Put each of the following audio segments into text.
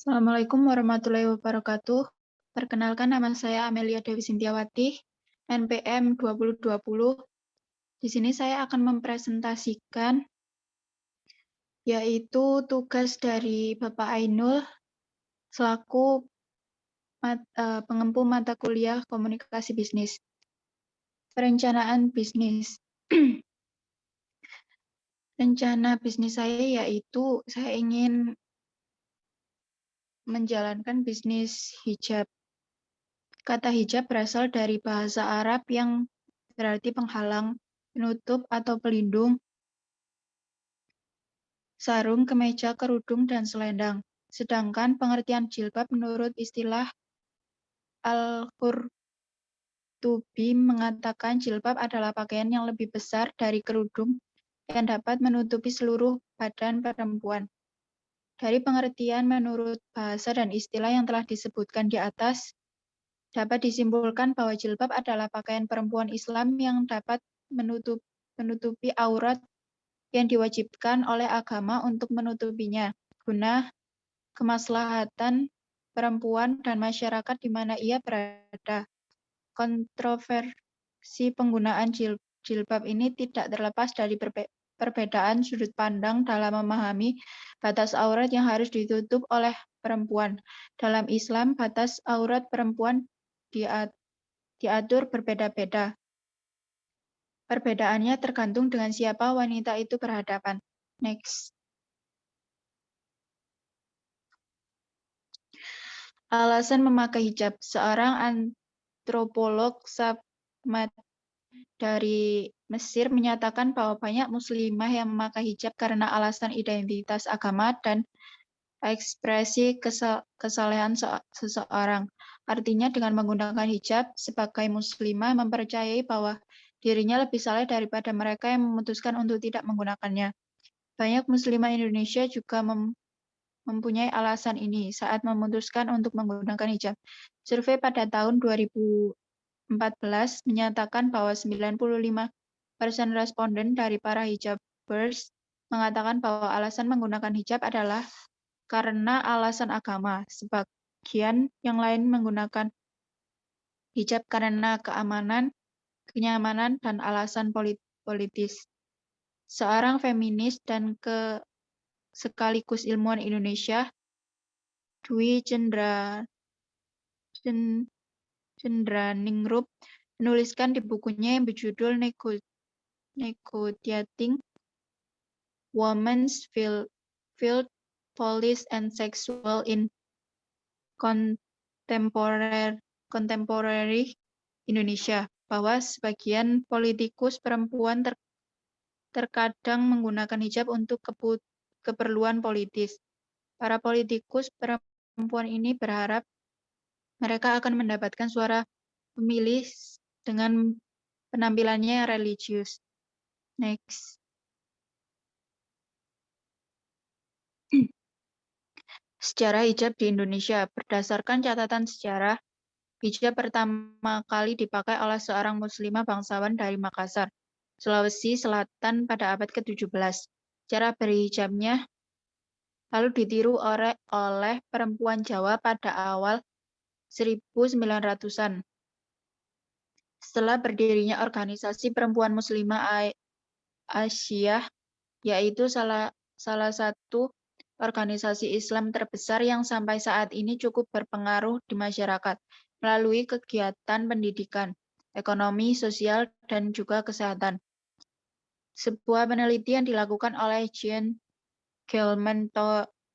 Assalamualaikum warahmatullahi wabarakatuh. Perkenalkan nama saya Amelia Dewi Sintiawati, NPM 2020. Di sini saya akan mempresentasikan yaitu tugas dari Bapak Ainul selaku pengempu mata kuliah Komunikasi Bisnis. Perencanaan bisnis. Rencana bisnis saya yaitu saya ingin menjalankan bisnis hijab. Kata hijab berasal dari bahasa Arab yang berarti penghalang, penutup atau pelindung, sarung, kemeja, kerudung, dan selendang. Sedangkan pengertian jilbab menurut istilah Al-Qurtubi mengatakan jilbab adalah pakaian yang lebih besar dari kerudung yang dapat menutupi seluruh badan perempuan. Dari pengertian menurut bahasa dan istilah yang telah disebutkan di atas, dapat disimpulkan bahwa jilbab adalah pakaian perempuan Islam yang dapat menutupi aurat yang diwajibkan oleh agama untuk menutupinya, guna kemaslahatan perempuan dan masyarakat di mana ia berada. Kontroversi penggunaan jilbab ini tidak terlepas dari perbedaan sudut pandang dalam memahami batas aurat yang harus ditutup oleh perempuan. Dalam Islam, batas aurat perempuan diatur berbeda-beda. Perbedaannya tergantung dengan siapa wanita itu berhadapan. Next. Alasan memakai hijab. Seorang antropolog Sabmat dari Mesir menyatakan bahwa banyak muslimah yang memakai hijab karena alasan identitas agama dan ekspresi kesalehan seseorang. Artinya dengan menggunakan hijab, sebagai muslimah mempercayai bahwa dirinya lebih saleh daripada mereka yang memutuskan untuk tidak menggunakannya. Banyak muslimah Indonesia juga mempunyai alasan ini saat memutuskan untuk menggunakan hijab. Survei pada tahun 2014 menyatakan bahwa 95% responden dari para hijabers mengatakan bahwa alasan menggunakan hijab adalah karena alasan agama. Sebagian yang lain menggunakan hijab karena keamanan, kenyamanan, dan alasan politis. Seorang feminis dan sekaligus ilmuwan Indonesia, Dwi Cendraningrup, menuliskan di bukunya yang berjudul Negotiating Women's Field Policy and Sexual in Contemporary Indonesia, bahwa sebagian politikus perempuan terkadang menggunakan hijab untuk keperluan politis. Para politikus perempuan ini berharap mereka akan mendapatkan suara pemilih dengan penampilannya yang religius. Next. Sejarah hijab di Indonesia. Berdasarkan catatan sejarah, hijab pertama kali dipakai oleh seorang muslimah bangsawan dari Makassar, Sulawesi Selatan pada abad ke-17. Cara berhijabnya lalu ditiru oleh perempuan Jawa pada awal 1900-an. Setelah berdirinya organisasi perempuan muslimah Asyiyah, yaitu salah satu organisasi Islam terbesar yang sampai saat ini cukup berpengaruh di masyarakat melalui kegiatan pendidikan, ekonomi, sosial, dan juga kesehatan. Sebuah penelitian dilakukan oleh Jean Gelman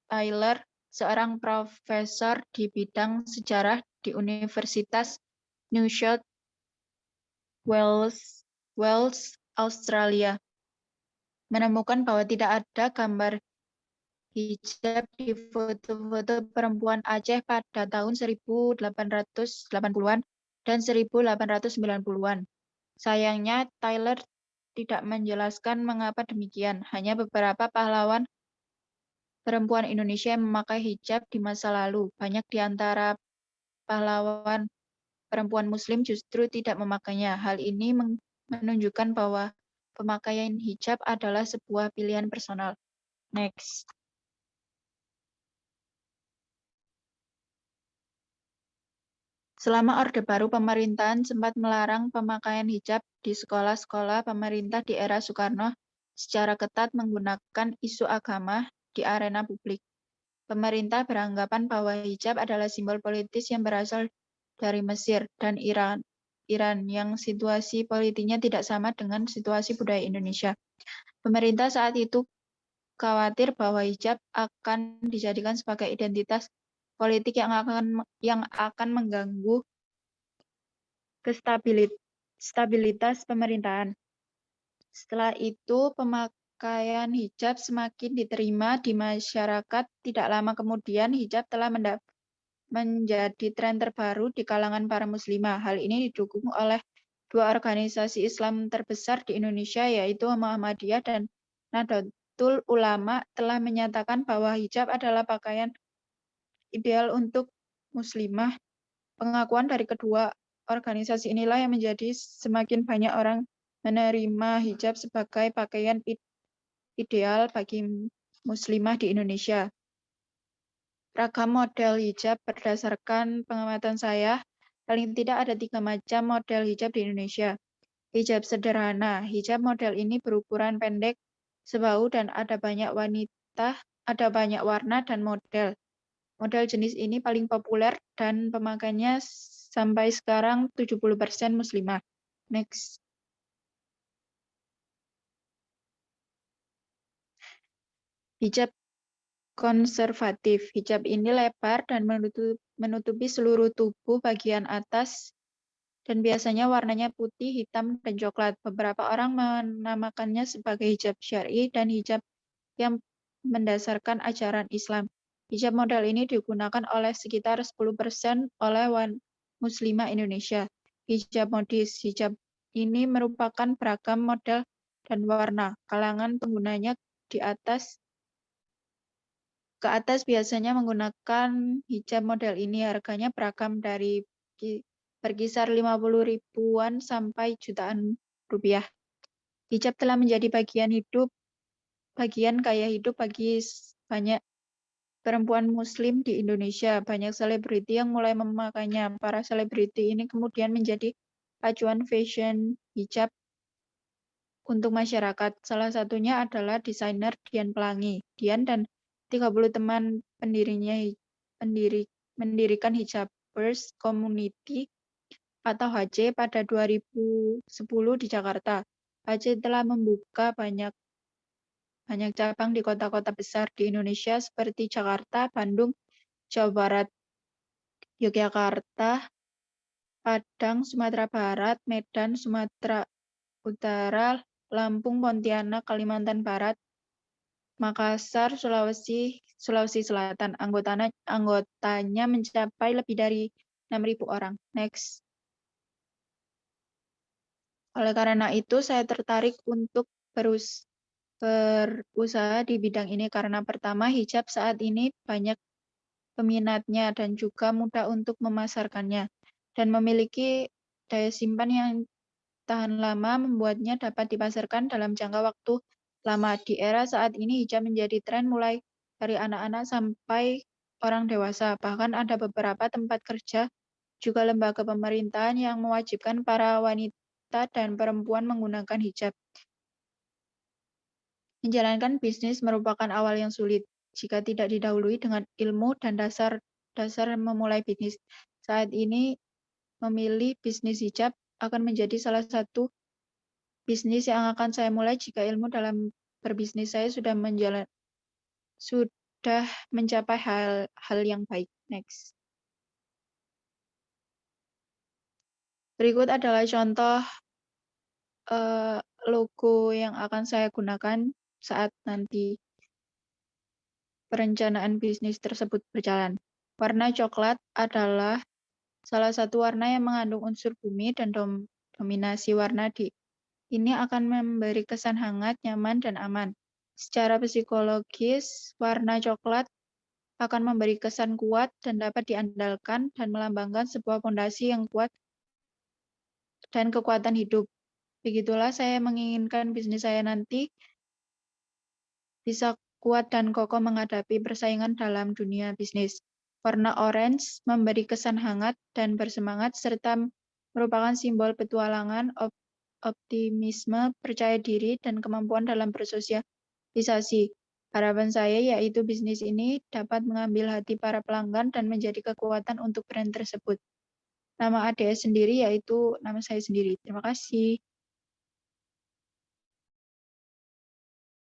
Taylor, seorang profesor di bidang sejarah di Universitas New South Wales, Australia, menemukan bahwa tidak ada gambar hijab di foto-foto perempuan Aceh pada tahun 1880-an dan 1890-an. Sayangnya, Taylor tidak menjelaskan mengapa demikian. Hanya beberapa pahlawan perempuan Indonesia yang memakai hijab di masa lalu. Banyak di antara pahlawan perempuan Muslim justru tidak memakainya. Hal ini menunjukkan bahwa pemakaian hijab adalah sebuah pilihan personal. Next. Selama Orde Baru, pemerintahan sempat melarang pemakaian hijab di sekolah-sekolah pemerintah di era Soekarno secara ketat menggunakan isu agama di arena publik. Pemerintah beranggapan bahwa hijab adalah simbol politis yang berasal dari Mesir dan Iran yang situasi politiknya tidak sama dengan situasi budaya Indonesia. Pemerintah saat itu khawatir bahwa hijab akan dijadikan sebagai identitas politik yang akan mengganggu stabilitas pemerintahan. Setelah itu, pemakaian hijab semakin diterima di masyarakat. Tidak lama kemudian, hijab telah menjadi tren terbaru di kalangan para muslimah. Hal ini didukung oleh dua organisasi Islam terbesar di Indonesia, yaitu Muhammadiyah dan Nahdlatul Ulama, telah menyatakan bahwa hijab adalah pakaian ideal untuk muslimah. Pengakuan dari kedua organisasi inilah yang menjadi semakin banyak orang menerima hijab sebagai pakaian ideal bagi muslimah di Indonesia. Ragam model hijab berdasarkan pengamatan saya, paling tidak ada 3 macam model hijab di Indonesia. Hijab sederhana. Hijab model ini berukuran pendek, sebahu, dan ada banyak warna dan model. Model jenis ini paling populer dan pemakainya sampai sekarang 70% muslimah. Next. Hijab konservatif. Hijab ini lebar dan menutupi seluruh tubuh bagian atas dan biasanya warnanya putih, hitam, dan coklat. Beberapa orang menamakannya sebagai hijab syar'i dan hijab yang mendasarkan ajaran Islam. Hijab model ini digunakan oleh sekitar 10% oleh muslimah Indonesia. Hijab modis. Hijab ini merupakan beragam model dan warna. Kalangan penggunanya ke atas biasanya menggunakan hijab model ini. Harganya beragam dari berkisar 50 ribuan sampai jutaan rupiah. Hijab telah menjadi bagian gaya hidup bagi banyak perempuan muslim di Indonesia. Banyak selebriti yang mulai memakainya. Para selebriti ini kemudian menjadi acuan fashion hijab untuk masyarakat. Salah satunya adalah desainer Dian Pelangi. Dian dan 30 teman mendirikan Hijabers Community atau HC pada 2010 di Jakarta. HC telah membuka banyak cabang di kota-kota besar di Indonesia seperti Jakarta, Bandung, Jawa Barat, Yogyakarta, Padang, Sumatera Barat, Medan, Sumatera Utara, Lampung, Pontianak, Kalimantan Barat, Makassar, Sulawesi Selatan. Anggotanya mencapai lebih dari 6.000 orang. Next. Oleh karena itu, saya tertarik untuk berusaha di bidang ini karena pertama, hijab saat ini banyak peminatnya dan juga mudah untuk memasarkannya dan memiliki daya simpan yang tahan lama, membuatnya dapat dipasarkan dalam jangka waktu lama. Di era saat ini hijab menjadi tren mulai dari anak-anak sampai orang dewasa. Bahkan ada beberapa tempat kerja juga lembaga pemerintahan yang mewajibkan para wanita dan perempuan menggunakan hijab. Menjalankan bisnis merupakan awal yang sulit jika tidak didahului dengan ilmu dan dasar memulai bisnis. Saat ini memilih bisnis hijab akan menjadi salah satu bisnis yang akan saya mulai jika ilmu dalam berbisnis saya sudah mencapai hal yang baik. Next. Berikut adalah contoh logo yang akan saya gunakan saat nanti perencanaan bisnis tersebut berjalan. Warna coklat adalah salah satu warna yang mengandung unsur bumi dan dominasi warna ini akan memberi kesan hangat, nyaman, dan aman. Secara psikologis, warna coklat akan memberi kesan kuat dan dapat diandalkan dan melambangkan sebuah fondasi yang kuat dan kekuatan hidup. Begitulah saya menginginkan bisnis saya nanti bisa kuat dan kokoh menghadapi persaingan dalam dunia bisnis. Warna orange memberi kesan hangat dan bersemangat serta merupakan simbol petualangan, optimisme, percaya diri, dan kemampuan dalam bersosialisasi. Harapan saya yaitu bisnis ini dapat mengambil hati para pelanggan dan menjadi kekuatan untuk brand tersebut. Nama ADS sendiri yaitu nama saya sendiri. Terima kasih.